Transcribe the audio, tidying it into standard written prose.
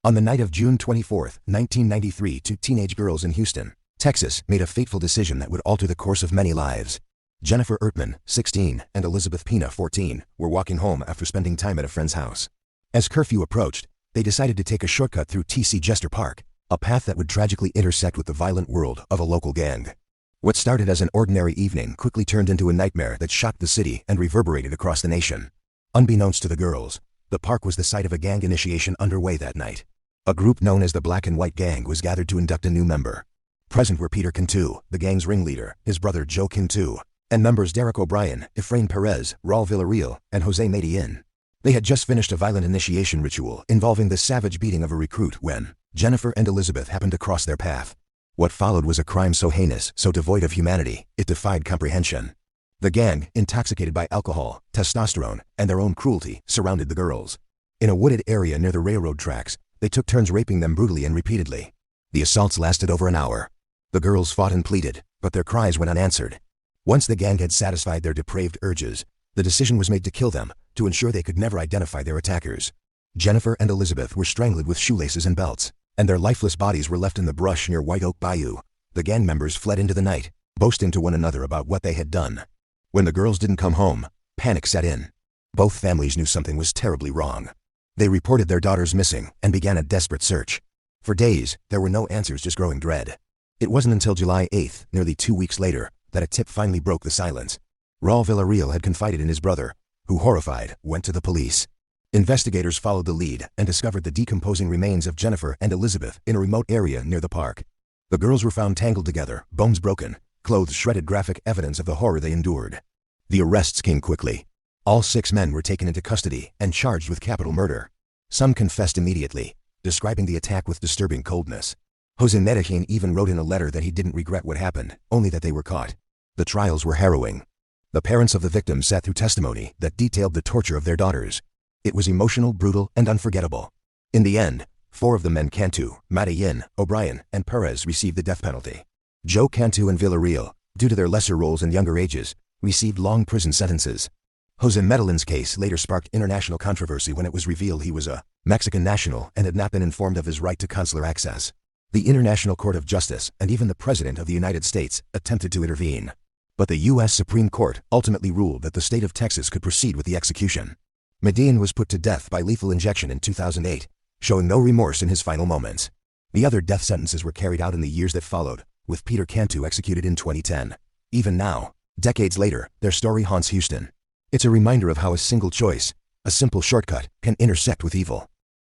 On the night of June 24, 1993, two teenage girls in Houston, Texas, made a fateful decision that would alter the course of many lives. Jennifer Ertman, 16, and Elizabeth Pina, 14, were walking home after spending time at a friend's house. As curfew approached, they decided to take a shortcut through T.C. Jester Park, a path that would tragically intersect with the violent world of a local gang. What started as an ordinary evening quickly turned into a nightmare that shocked the city and reverberated across the nation. Unbeknownst to the girls, the park was the site of a gang initiation underway that night. A group known as the Black and White Gang was gathered to induct a new member. Present were Peter Cantu, the gang's ringleader, his brother Joe Cantu, and members Derek O'Brien, Efrain Perez, Raul Villarreal, and Jose Medellin. They had just finished a violent initiation ritual involving the savage beating of a recruit when Jennifer and Elizabeth happened to cross their path. What followed was a crime so heinous, so devoid of humanity, it defied comprehension. The gang, intoxicated by alcohol, testosterone, and their own cruelty, surrounded the girls. In a wooded area near the railroad tracks, they took turns raping them brutally and repeatedly. The assaults lasted over an hour. The girls fought and pleaded, but their cries went unanswered. Once the gang had satisfied their depraved urges, the decision was made to kill them, to ensure they could never identify their attackers. Jennifer and Elizabeth were strangled with shoelaces and belts, and their lifeless bodies were left in the brush near White Oak Bayou. The gang members fled into the night, boasting to one another about what they had done. When the girls didn't come home, panic set in. Both families knew something was terribly wrong. They reported their daughters missing and began a desperate search. For days, there were no answers, just growing dread. It wasn't until July 8, nearly 2 weeks later, that a tip finally broke the silence. Raul Villarreal had confided in his brother, who, horrified, went to the police. Investigators followed the lead and discovered the decomposing remains of Jennifer and Elizabeth in a remote area near the park. The girls were found tangled together, bones broken, clothes shredded, graphic evidence of the horror they endured. The arrests came quickly. All 6 men were taken into custody and charged with capital murder. Some confessed immediately, describing the attack with disturbing coldness. Jose Medellin even wrote in a letter that he didn't regret what happened, only that they were caught. The trials were harrowing. The parents of the victims sat through testimony that detailed the torture of their daughters. It was emotional, brutal, and unforgettable. In the end, 4 of the men, Cantu, Medellin, O'Brien, and Perez, received the death penalty. Joe Cantu and Villarreal, due to their lesser roles and younger ages, received long prison sentences. Jose Medellin's case later sparked international controversy when it was revealed he was a Mexican national and had not been informed of his right to consular access. The International Court of Justice and even the President of the United States attempted to intervene. But the U.S. Supreme Court ultimately ruled that the state of Texas could proceed with the execution. Medellin was put to death by lethal injection in 2008, showing no remorse in his final moments. The other death sentences were carried out in the years that followed, with Peter Cantu executed in 2010. Even now, decades later, their story haunts Houston. It's a reminder of how a single choice, a simple shortcut, can intersect with evil.